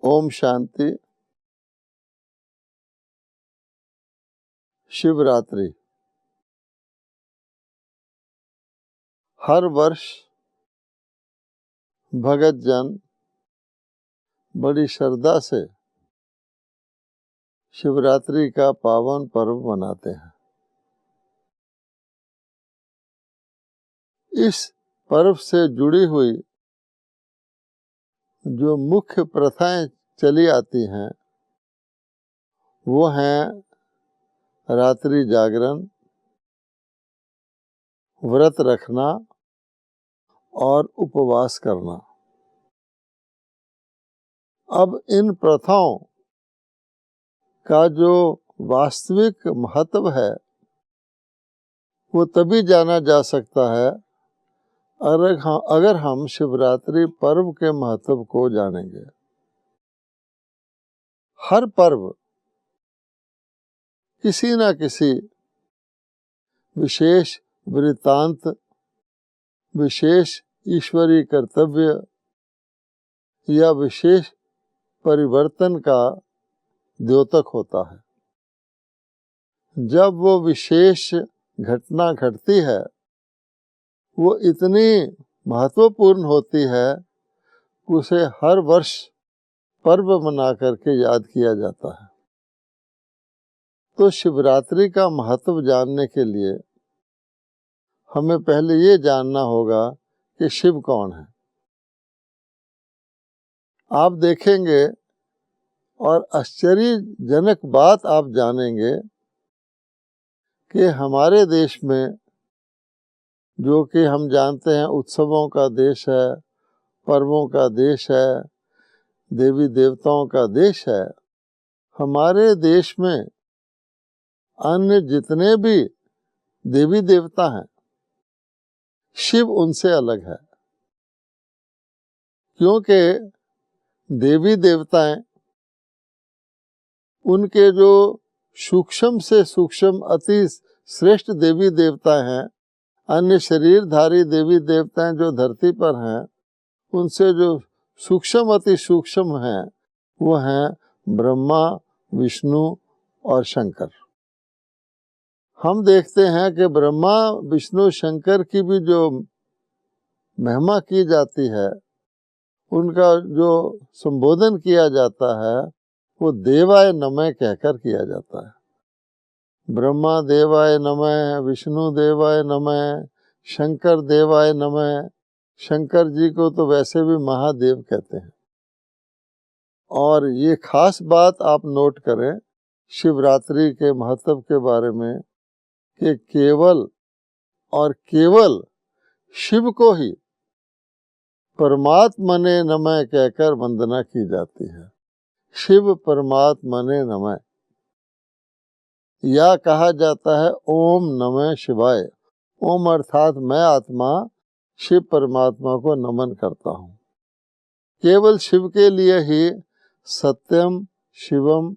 ओम शांति। शिवरात्रि हर वर्ष भगत जन बड़ी श्रद्धा से शिवरात्रि का पावन पर्व मनाते हैं। इस पर्व से जुड़ी हुई जो मुख्य प्रथाएं चली आती हैं वो हैं रात्रि जागरण, व्रत रखना और उपवास करना। अब इन प्रथाओं का जो वास्तविक महत्व है वो तभी जाना जा सकता है अगर हम शिवरात्रि पर्व के महत्व को जानेंगे। हर पर्व किसी न किसी विशेष वृत्तांत, विशेष ईश्वरीय कर्तव्य या विशेष परिवर्तन का द्योतक होता है। जब वो विशेष घटना घटती है वो इतनी महत्वपूर्ण होती है उसे हर वर्ष पर्व मना करके याद किया जाता है। तो शिवरात्रि का महत्व जानने के लिए हमें पहले ये जानना होगा कि शिव कौन है। आप देखेंगे और आश्चर्यजनक बात आप जानेंगे कि हमारे देश में, जो कि हम जानते हैं उत्सवों का देश है, पर्वों का देश है, देवी देवताओं का देश है, हमारे देश में अन्य जितने भी देवी देवता हैं शिव उनसे अलग है। क्योंकि देवी देवताएं उनके जो सूक्ष्म से सूक्ष्म अति श्रेष्ठ देवी देवता हैं, अन्य शरीरधारी देवी देवताएं जो धरती पर हैं उनसे जो सूक्ष्म अति सूक्ष्म हैं वो हैं ब्रह्मा, विष्णु और शंकर। हम देखते हैं कि ब्रह्मा, विष्णु, शंकर की भी जो महिमा की जाती है, उनका जो संबोधन किया जाता है वो देवाय नमः कहकर किया जाता है। ब्रह्मा देवाय नमः, विष्णु देवाय नमः, शंकर देवाय नमः। शंकर जी को तो वैसे भी महादेव कहते हैं। और ये खास बात आप नोट करें शिवरात्रि के महत्व के बारे में कि केवल और केवल शिव को ही परमात्मने नमः कहकर वंदना की जाती है। शिव परमात्मने नमः, या कहा जाता है ओम नमः शिवाय। ओम अर्थात मैं आत्मा शिव परमात्मा को नमन करता हूँ। केवल शिव के लिए ही सत्यम, शिवम,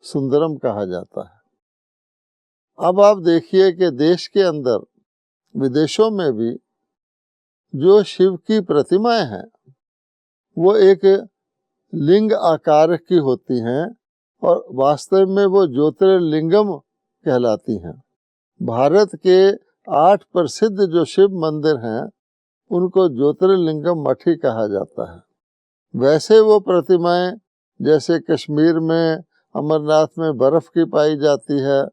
सुंदरम कहा जाता है। अब आप देखिए कि देश के अंदर, विदेशों में भी जो शिव की प्रतिमाएं हैं वो एक लिंग आकार की होती हैं और वास्तव में वो ज्योतिर्लिंगम कहलाती हैं। भारत के 8 प्रसिद्ध जो शिव मंदिर हैं उनको ज्योतिर्लिंगम मठ ही कहा जाता है। वैसे वो प्रतिमाएं जैसे कश्मीर में, अमरनाथ में बर्फ की पाई जाती है,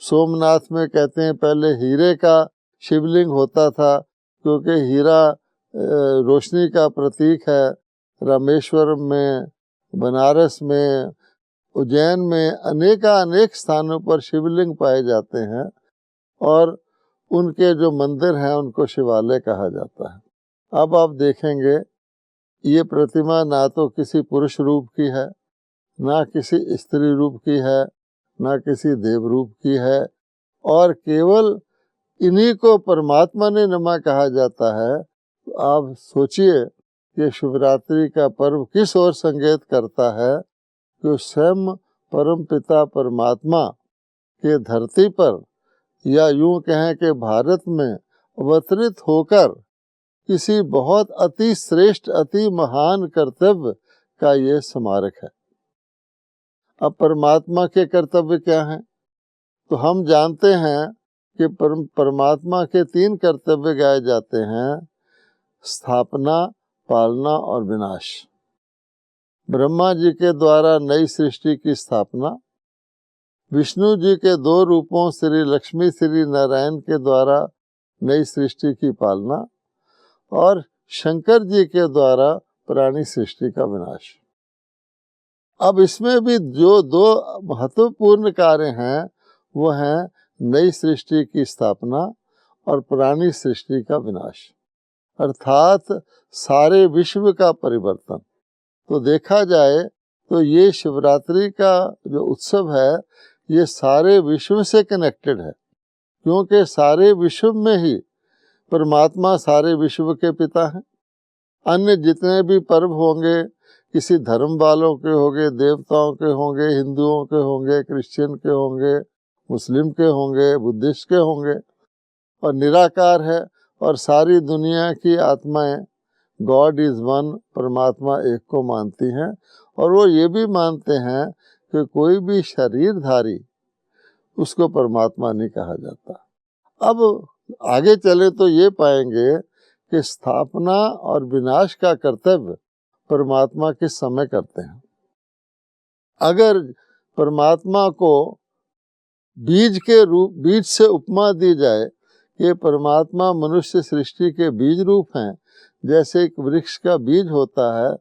सोमनाथ में कहते हैं पहले हीरे का शिवलिंग होता था क्योंकि हीरा रोशनी का प्रतीक है। रामेश्वरम में, बनारस में, उज्जैन में अनेक स्थानों पर शिवलिंग पाए जाते हैं और उनके जो मंदिर हैं उनको शिवालय कहा जाता है। अब आप देखेंगे ये प्रतिमा ना तो किसी पुरुष रूप की है, ना किसी स्त्री रूप की है, ना किसी देव रूप की है, और केवल इन्हीं को परमात्मा ने नमः कहा जाता है। तो आप सोचिए कि शिवरात्रि का पर्व किस ओर संकेत करता है कि स्वयं परम पिता परमात्मा के धरती पर, या यूं कहें कि भारत में अवतरित होकर किसी बहुत अति श्रेष्ठ, अति महान कर्तव्य का ये स्मारक है। अब परमात्मा के कर्तव्य क्या हैं? तो हम जानते हैं कि परमात्मा के 3 कर्तव्य गाए जाते हैं: स्थापना, पालना और विनाश। ब्रह्मा जी के द्वारा नई सृष्टि की स्थापना, विष्णु जी के 2 रूपों श्री लक्ष्मी श्री नारायण के द्वारा नई सृष्टि की पालना, और शंकर जी के द्वारा प्राणी सृष्टि का विनाश। अब इसमें भी जो 2 महत्वपूर्ण कार्य हैं वो हैं नई सृष्टि की स्थापना और प्राणी सृष्टि का विनाश, अर्थात सारे विश्व का परिवर्तन। तो देखा जाए तो ये शिवरात्रि का जो उत्सव है ये सारे विश्व से कनेक्टेड है, क्योंकि सारे विश्व में ही परमात्मा सारे विश्व के पिता हैं। अन्य जितने भी पर्व होंगे किसी धर्म वालों के होंगे, देवताओं के होंगे, हिंदुओं के होंगे, क्रिश्चियन के होंगे, मुस्लिम के होंगे, बुद्धिस्ट के होंगे, और निराकार है और सारी दुनिया की आत्माएं गॉड इज वन, परमात्मा एक को मानती हैं। और वो ये भी मानते हैं कि कोई भी शरीरधारी उसको परमात्मा नहीं कहा जाता। अब आगे चले तो ये पाएंगे कि स्थापना और विनाश का कर्तव्य परमात्मा किस समय करते हैं। अगर परमात्मा को बीज से उपमा दी जाए कि परमात्मा मनुष्य सृष्टि के बीज रूप हैं, जैसे एक वृक्ष का बीज होता है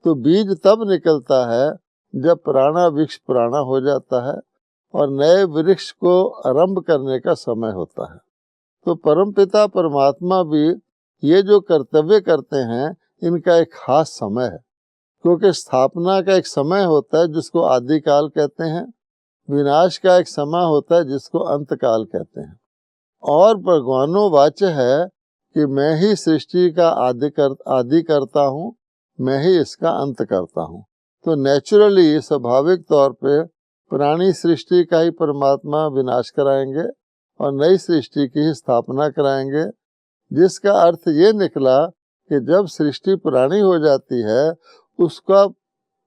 तो बीज तब निकलता है जब पुराना वृक्ष पुराना हो जाता है और नए वृक्ष को आरंभ करने का समय होता है। तो परमपिता परमात्मा भी ये जो कर्तव्य करते हैं इनका एक खास समय है, क्योंकि स्थापना का एक समय होता है जिसको आदिकाल कहते हैं, विनाश का एक समय होता है जिसको अंतकाल कहते हैं, और भगवानों वाच्य है कि मैं ही सृष्टि का आदि करता हूँ, मैं ही इसका अंत करता हूँ। तो नेचुरली स्वाभाविक तौर पे पुरानी सृष्टि का ही परमात्मा विनाश कराएंगे और नई सृष्टि की ही स्थापना कराएंगे, जिसका अर्थ ये निकला कि जब सृष्टि पुरानी हो जाती है उसका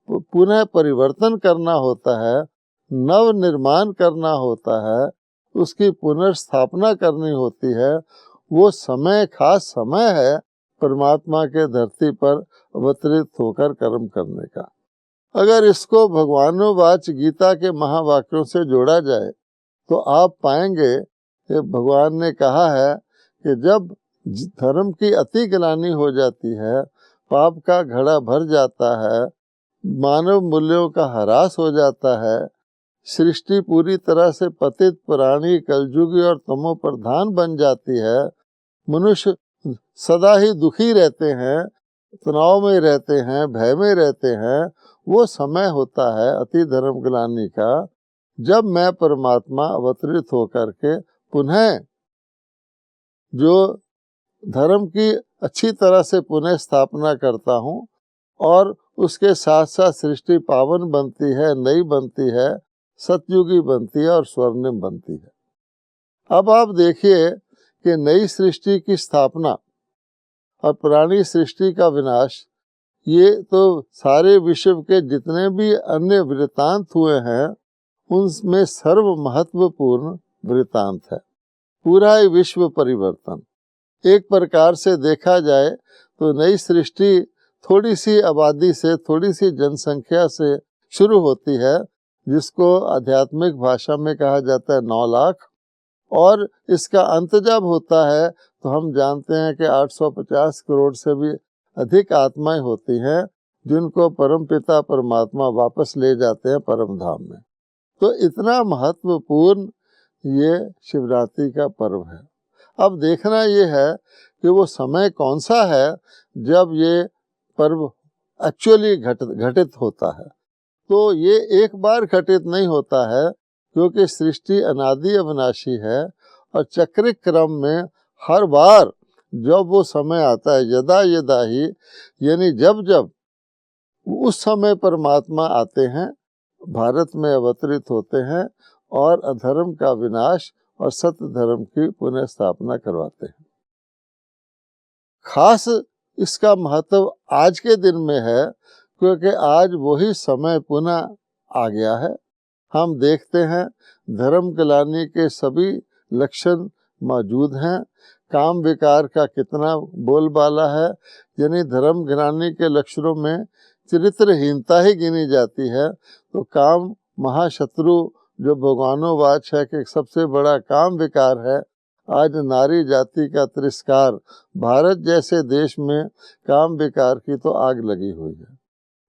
पुनः परिवर्तन करना होता है, नव निर्माण करना होता है, उसकी पुनर्स्थापना करनी होती है। वो समय खास समय है परमात्मा के धरती पर अवतरित होकर कर्म करने का। अगर इसको भगवानोवाच गीता के महावाक्यों से जोड़ा जाए तो आप पाएंगे कि भगवान ने कहा है कि जब धर्म की अति ग्लानि हो जाती है, पाप का घड़ा भर जाता है, मानव मूल्यों का ह्रास हो जाता है, सृष्टि पूरी तरह से पतित प्राणी कलयुगी और तमो प्रधान बन जाती है, मनुष्य सदा ही दुखी रहते हैं, तनाव में रहते हैं, भय में रहते हैं, वो समय होता है अति धर्म ग्लानि का, जब मैं परमात्मा अवतरित होकर के पुनः जो धर्म की अच्छी तरह से पुनः स्थापना करता हूँ और उसके साथ साथ सृष्टि पावन बनती है, नई बनती है, सतयुगी बनती है और स्वर्णिम बनती है। अब आप देखिए कि नई सृष्टि की स्थापना और पुरानी सृष्टि का विनाश, ये तो सारे विश्व के जितने भी अन्य वृत्तांत हुए हैं उनमें सर्व महत्वपूर्ण वृत्तांत है। पूरा ही विश्व परिवर्तन। एक प्रकार से देखा जाए तो नई सृष्टि थोड़ी सी आबादी से, थोड़ी सी जनसंख्या से शुरू होती है, जिसको आध्यात्मिक भाषा में कहा जाता है 9 लाख, और इसका अंत जब होता है तो हम जानते हैं कि 850 करोड़ से भी अधिक आत्माएं होती हैं जिनको परमपिता परमात्मा वापस ले जाते हैं परम धाम में। तो इतना महत्वपूर्ण ये शिवरात्रि का पर्व है। अब देखना ये है कि वो समय कौन सा है जब ये पर्व एक्चुअली घटित होता है। तो ये एक बार घटित नहीं होता है, क्योंकि सृष्टि अनादि अविनाशी है और चक्रिक क्रम में हर बार जब वो समय आता है, यदा यदा ही, यानी जब जब उस समय परमात्मा आते हैं, भारत में अवतरित होते हैं और अधर्म का विनाश और सत्य धर्म की पुनः स्थापना करवाते हैं। खास इसका महत्व आज के दिन में है, क्योंकि आज वही समय पुनः आ गया है। हम देखते हैं धर्म ग्लानि के सभी लक्षण मौजूद हैं। काम विकार का कितना बोलबाला है, यानी धर्म ग्लानि के लक्षणों में चरित्रहीनता ही गिनी जाती है। तो काम महाशत्रु जो भगवानोवाच है कि सबसे बड़ा काम विकार है। आज नारी जाति का तिरस्कार, भारत जैसे देश में काम विकार की तो आग लगी हुई है।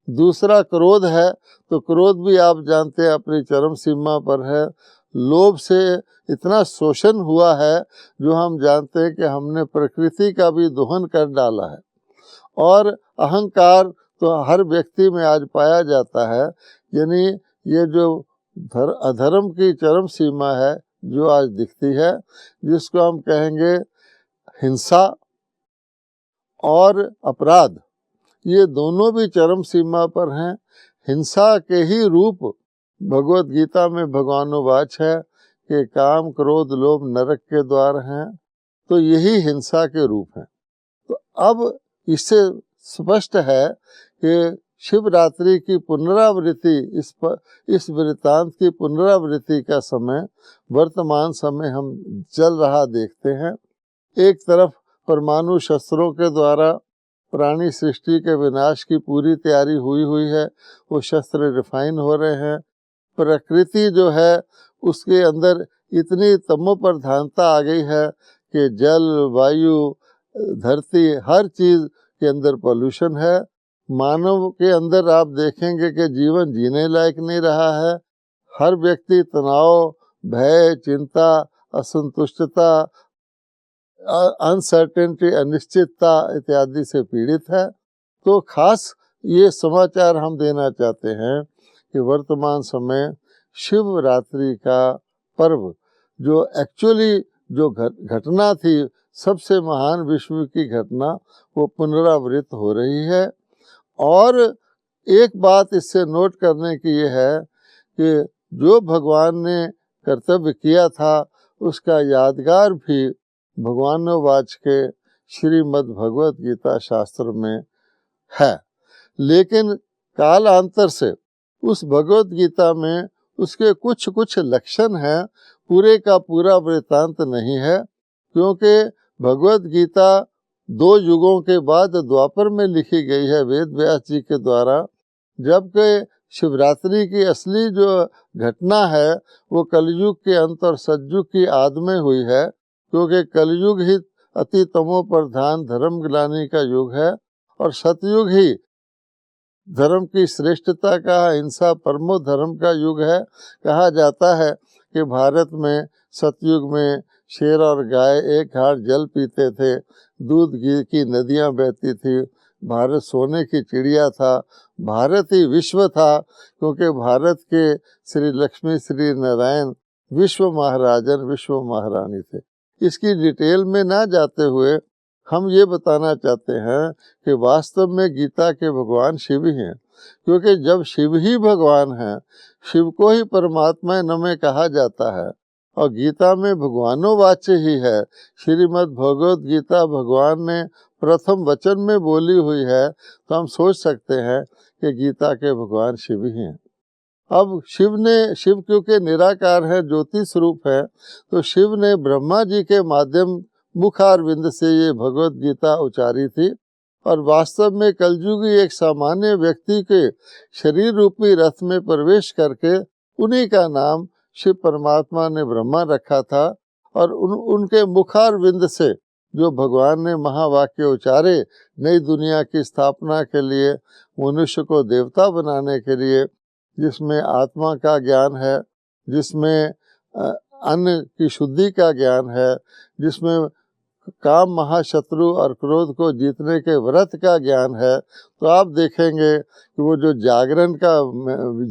दूसरा क्रोध है, तो क्रोध भी आप जानते हैं अपनी चरम सीमा पर है। लोभ से इतना शोषण हुआ है जो हम जानते हैं कि हमने प्रकृति का भी दोहन कर डाला है। और अहंकार तो हर व्यक्ति में आज पाया जाता है, यानी ये जो अधर्म की चरम सीमा है जो आज दिखती है, जिसको हम कहेंगे हिंसा और अपराध, ये दोनों भी चरम सीमा पर हैं। हिंसा के ही रूप भगवत गीता में भगवानोवाच है कि काम क्रोध लोभ नरक के द्वार हैं, तो यही हिंसा के रूप हैं। तो अब इससे स्पष्ट है कि शिवरात्रि की पुनरावृत्ति, इस वृत्तांत की पुनरावृत्ति का समय वर्तमान समय हम चल रहा देखते हैं। एक तरफ परमाणु शस्त्रों के द्वारा प्राणी सृष्टि के विनाश की पूरी तैयारी हुई है, वो शस्त्र रिफाइन हो रहे हैं। प्रकृति जो है उसके अंदर इतनी तमो प्रधानता आ गई है कि जल वायु धरती हर चीज के अंदर पोल्यूशन है। मानव के अंदर आप देखेंगे कि जीवन जीने लायक नहीं रहा है। हर व्यक्ति तनाव, भय, चिंता, असंतुष्टता, अनसर्टेनिटी, अनिश्चितता इत्यादि से पीड़ित है। तो खास ये समाचार हम देना चाहते हैं कि वर्तमान समय शिवरात्रि का पर्व जो एक्चुअली जो घटना थी, सबसे महान विश्व की घटना, वो पुनरावृत्त हो रही है। और एक बात इससे नोट करने की ये है कि जो भगवान ने कर्तव्य किया था उसका यादगार भी भगवानोवाच के श्रीमद् भगवत गीता शास्त्र में है। लेकिन कालांतर से उस भगवत गीता में उसके कुछ कुछ लक्षण हैं, पूरे का पूरा वृत्तांत नहीं है। क्योंकि भगवत गीता 2 युगों के बाद द्वापर में लिखी गई है वेद व्यास जी के द्वारा, जबकि शिवरात्रि की असली जो घटना है वो कलयुग के अंत और सतयुग की आद में हुई है। क्योंकि कलयुग ही अति तमो प्रधान धर्म ग्लानि का युग है और सतयुग ही धर्म की श्रेष्ठता का, हिंसा परमो धर्म का युग है। कहा जाता है कि भारत में सतयुग में शेर और गाय एक घाट जल पीते थे, दूध घी की नदियां बहती थी, भारत सोने की चिड़िया था, भारत ही विश्व था। क्योंकि भारत के श्री लक्ष्मी श्री नारायण विश्व महाराजन विश्व महारानी थे। इसकी डिटेल में ना जाते हुए हम ये बताना चाहते हैं कि वास्तव में गीता के भगवान शिव ही हैं। क्योंकि जब शिव ही भगवान हैं, शिव को ही परमात्मा नमे कहा जाता है और गीता में भगवानोवाच्य ही है। श्रीमद् भगवत गीता भगवान ने प्रथम वचन में बोली हुई है, तो हम सोच सकते हैं कि गीता के भगवान शिव ही हैं। अब शिव क्योंकि निराकार है, ज्योति स्वरूप है, तो शिव ने ब्रह्मा जी के माध्यम मुखारविंद से ये भगवत गीता उचारी थी। और वास्तव में कलयुगी एक सामान्य व्यक्ति के शरीर रूपी रथ में प्रवेश करके उन्हीं का नाम शिव परमात्मा ने ब्रह्मा रखा था। और उनके मुखारविंद से जो भगवान ने महावाक्य उचारे नई दुनिया की स्थापना के लिए, मनुष्य को देवता बनाने के लिए, जिसमें आत्मा का ज्ञान है, जिसमें अन्न की शुद्धि का ज्ञान है, जिसमें काम महाशत्रु और क्रोध को जीतने के व्रत का ज्ञान है, तो आप देखेंगे कि वो जो जागरण का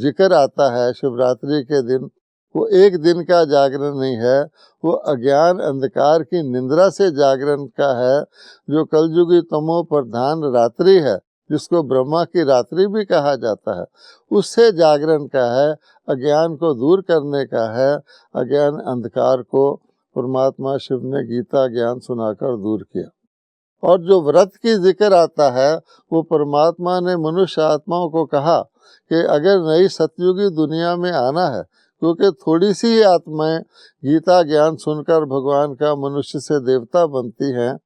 जिक्र आता है शिवरात्रि के दिन, वो एक दिन का जागरण नहीं है, वो अज्ञान अंधकार की निंद्रा से जागरण का है। जो कलयुगी तमो प्रधान रात्रि है, जिसको ब्रह्मा की रात्रि भी कहा जाता है, उससे जागरण का है, अज्ञान को दूर करने का है। अज्ञान अंधकार को परमात्मा शिव ने गीता ज्ञान सुनाकर दूर किया। और जो व्रत की जिक्र आता है वो परमात्मा ने मनुष्य आत्माओं को कहा कि अगर नई सतयुगी दुनिया में आना है, क्योंकि थोड़ी सी ही आत्माएं गीता ज्ञान सुनकर भगवान का मनुष्य से देवता बनती हैं,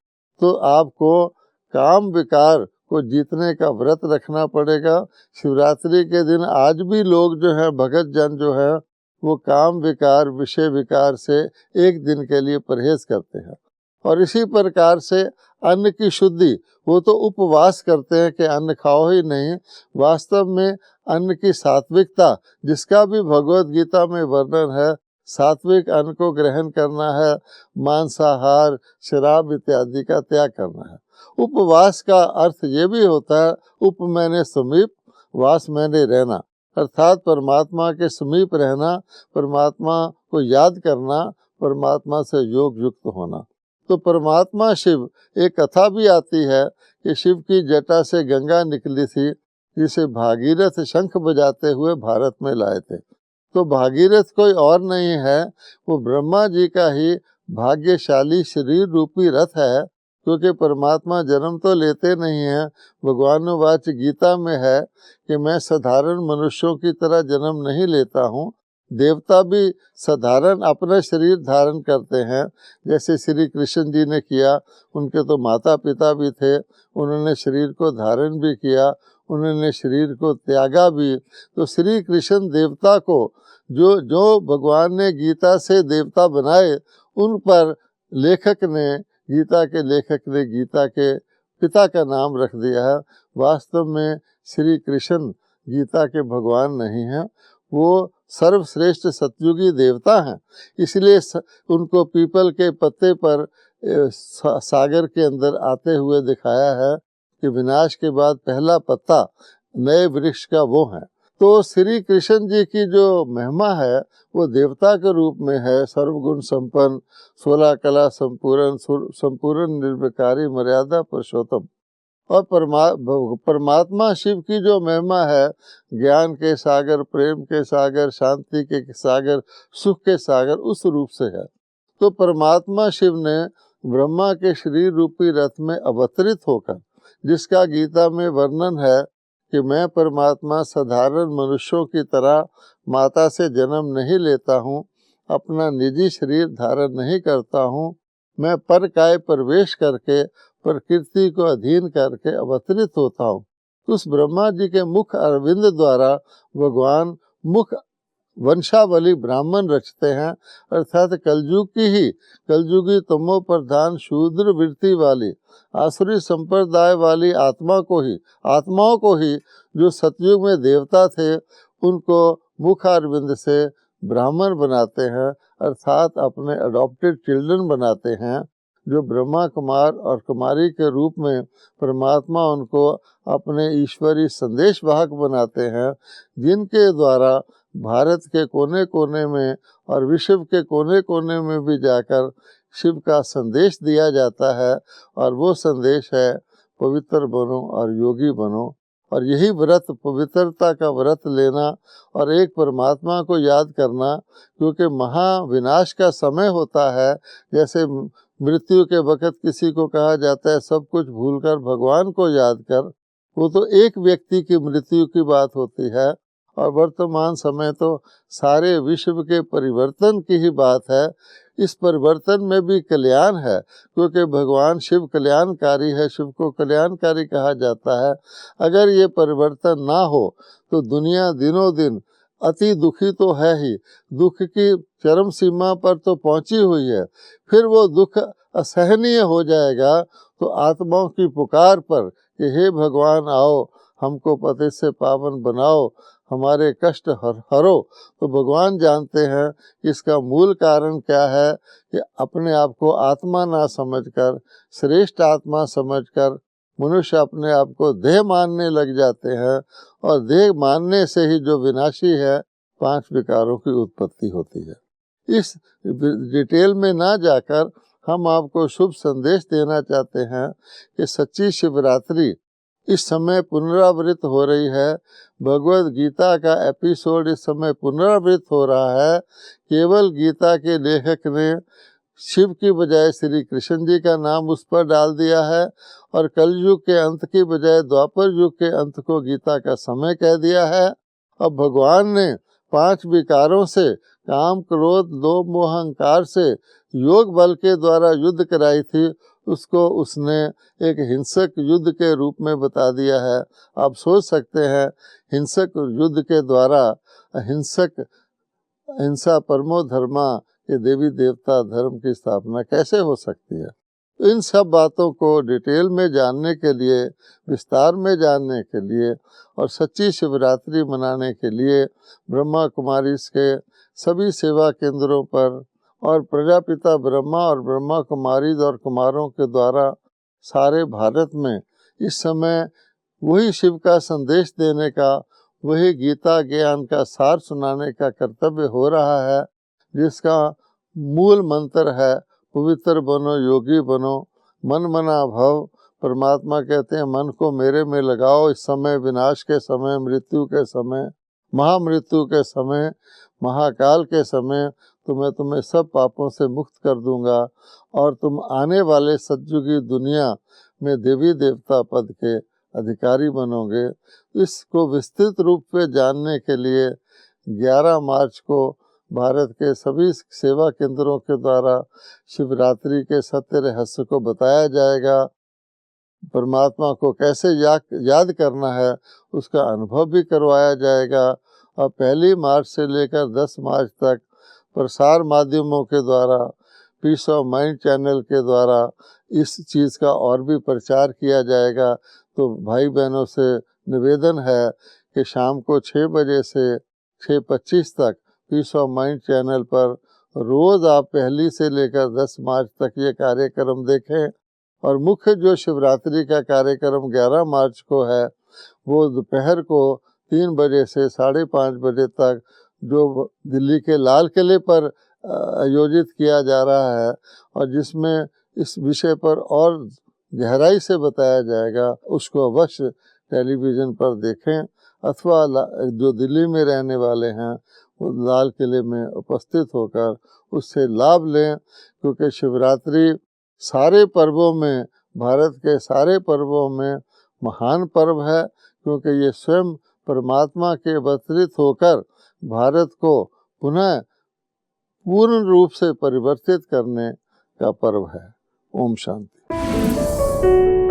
तो आपको काम विकार को जीतने का व्रत रखना पड़ेगा। शिवरात्रि के दिन आज भी लोग जो है, भगत जन जो है, वो काम विकार विषय विकार से एक दिन के लिए परहेज करते हैं। और इसी प्रकार से अन्न की शुद्धि, वो तो उपवास करते हैं कि अन्न खाओ ही नहीं। वास्तव में अन्न की सात्विकता, जिसका भी भगवत गीता में वर्णन है, सात्विक अन्न को ग्रहण करना है, मांसाहार शराब इत्यादि का त्याग करना है। उपवास का अर्थ ये भी होता है, उप मैंने समीप, वास मैंने रहना, अर्थात परमात्मा के समीप रहना, परमात्मा को याद करना, परमात्मा से योग युक्त होना। तो परमात्मा शिव, एक कथा भी आती है कि शिव की जटा से गंगा निकली थी, जिसे भागीरथ शंख बजाते हुए भारत में लाए थे। तो भागीरथ कोई और नहीं है, वो ब्रह्मा जी का ही भाग्यशाली शरीर रूपी रथ है, क्योंकि परमात्मा जन्म तो लेते नहीं हैं। भगवानुवाच गीता में है कि मैं साधारण मनुष्यों की तरह जन्म नहीं लेता हूँ, देवता भी साधारण अपना शरीर धारण करते हैं, जैसे श्री कृष्ण जी ने किया। उनके तो माता पिता भी थे, उन्होंने शरीर को धारण भी किया, उन्होंने शरीर को त्यागा भी। तो श्री कृष्ण देवता को जो जो भगवान ने गीता से देवता बनाए, उन पर लेखक ने, गीता के लेखक ने गीता के पिता का नाम रख दिया है। वास्तव में श्री कृष्ण गीता के भगवान नहीं हैं, वो सर्वश्रेष्ठ सतयुगी देवता हैं। इसलिए उनको पीपल के पत्ते पर सागर के अंदर आते हुए दिखाया है कि विनाश के बाद पहला पत्ता नए वृक्ष का वो है। तो श्री कृष्ण जी की जो महिमा है वो देवता के रूप में है, सर्वगुण संपन्न, 16 कला संपूर्ण निर्विकारी मर्यादा पुरुषोत्तम। और परमात्मा शिव की जो महिमा है, ज्ञान के सागर, प्रेम के सागर, शांति के सागर, सुख के सागर, उस रूप से है। तो परमात्मा शिव ने ब्रह्मा के शरीर रूपी रथ में अवतरित होकर, जिसका गीता में वर्णन है कि मैं परमात्मा साधारण मनुष्यों की तरह माता से जन्म नहीं लेता हूँ, अपना निजी शरीर धारण नहीं करता हूँ, मैं पर काय प्रवेश करके प्रकृति को अधीन करके अवतरित होता हूँ। उस ब्रह्मा जी के मुख अरविंद द्वारा भगवान मुख वंशावली ब्राह्मण रचते हैं, अर्थात कलयुग की ही, कलयुगी तमो प्रधान शूद्र वृत्ति वाली आसुरी संप्रदाय वाली आत्माओं को ही जो सतयुग में देवता थे, उनको मुख अरविंद से ब्राह्मण बनाते हैं, अर्थात अपने अडॉप्टेड चिल्ड्रन बनाते हैं, जो ब्रह्मा कुमार और कुमारी के रूप में परमात्मा उनको अपने ईश्वरी संदेश वाहक बनाते हैं, जिनके द्वारा भारत के कोने कोने में और विश्व के कोने कोने में भी जाकर शिव का संदेश दिया जाता है। और वो संदेश है पवित्र बनो और योगी बनो। और यही व्रत, पवित्रता का व्रत लेना और एक परमात्मा को याद करना, क्योंकि महाविनाश का समय होता है। जैसे मृत्यु के वक़्त किसी को कहा जाता है सब कुछ भूलकर भगवान को याद कर, वो तो एक व्यक्ति की मृत्यु की बात होती है। और वर्तमान समय तो सारे विश्व के परिवर्तन की ही बात है। इस परिवर्तन में भी कल्याण है, क्योंकि भगवान शिव कल्याणकारी है, शिव को कल्याणकारी कहा जाता है। अगर ये परिवर्तन ना हो तो दुनिया दिनों दिन अति दुखी तो है ही, दुख की चरम सीमा पर तो पहुंची हुई है। फिर वो दुख असहनीय हो जाएगा तो आत्माओं की पुकार पर कि हे भगवान आओ, हमको पति से पावन बनाओ, हमारे कष्ट हरो, तो भगवान जानते हैं इसका मूल कारण क्या है कि अपने आप को आत्मा ना समझकर, श्रेष्ठ आत्मा समझकर मनुष्य अपने आप को देह मानने लग जाते हैं। और देह मानने से ही जो विनाशी है 5 विकारों की उत्पत्ति होती है। इस डिटेल में ना जाकर हम आपको शुभ संदेश देना चाहते हैं कि सच्ची शिवरात्रि इस समय पुनरावृत्त हो रही है। भगवत गीता का एपिसोड इस समय पुनरावृत्त हो रहा है। केवल गीता के लेखक ने शिव की बजाय श्री कृष्ण जी का नाम उस पर डाल दिया है और कलयुग के अंत की बजाय द्वापर युग के अंत को गीता का समय कह दिया है। अब भगवान ने 5 विकारों से, काम क्रोध लोभ मोह अहंकार से योग बल के द्वारा युद्ध कराई थी, उसको उसने एक हिंसक युद्ध के रूप में बता दिया है। आप सोच सकते हैं हिंसक युद्ध के द्वारा हिंसा परमो धर्मा के देवी देवता धर्म की स्थापना कैसे हो सकती है। इन सब बातों को डिटेल में जानने के लिए, विस्तार में जानने के लिए और सच्ची शिवरात्रि मनाने के लिए ब्रह्मा कुमारी के सभी सेवा केंद्रों पर और प्रजापिता ब्रह्मा और ब्रह्मा कुमारी और कुमारों के द्वारा सारे भारत में इस समय वही शिव का संदेश देने का, वही गीता ज्ञान का सार सुनाने का कर्तव्य हो रहा है, जिसका मूल मंत्र है पवित्र बनो योगी बनो मन मना भव। परमात्मा कहते हैं मन को मेरे में लगाओ, इस समय विनाश के समय, मृत्यु के समय, महामृत्यु के समय, महाकाल के समय तो मैं तुम्हें सब पापों से मुक्त कर दूंगा और तुम आने वाले सतयुगी दुनिया में देवी देवता पद के अधिकारी बनोगे। इसको विस्तृत रूप में जानने के लिए 11 मार्च को भारत के सभी सेवा केंद्रों के द्वारा शिवरात्रि के सत्य रहस्य को बताया जाएगा। परमात्मा को कैसे याद करना है उसका अनुभव भी करवाया जाएगा। और 1 मार्च से लेकर 10 मार्च तक प्रसार माध्यमों के द्वारा, पीस ऑफ माइंड चैनल के द्वारा इस चीज़ का और भी प्रचार किया जाएगा। तो भाई बहनों से निवेदन है कि शाम को 6 बजे से 6:25 तक पीस ऑफ माइंड चैनल पर रोज़ आप 1 से लेकर 10 मार्च तक ये कार्यक्रम देखें। और मुख्य जो शिवरात्रि का कार्यक्रम 11 मार्च को है वो दोपहर को 3 बजे से 5:30 बजे तक जो दिल्ली के लाल किले पर आयोजित किया जा रहा है और जिसमें इस विषय पर और गहराई से बताया जाएगा, उसको अवश्य टेलीविज़न पर देखें अथवा जो दिल्ली में रहने वाले हैं वो लाल किले में उपस्थित होकर उससे लाभ लें। क्योंकि शिवरात्रि सारे पर्वों में, भारत के सारे पर्वों में महान पर्व है, क्योंकि ये स्वयं परमात्मा के अवतरित होकर भारत को पुनः पूर्ण रूप से परिवर्तित करने का पर्व है। ओम शांति।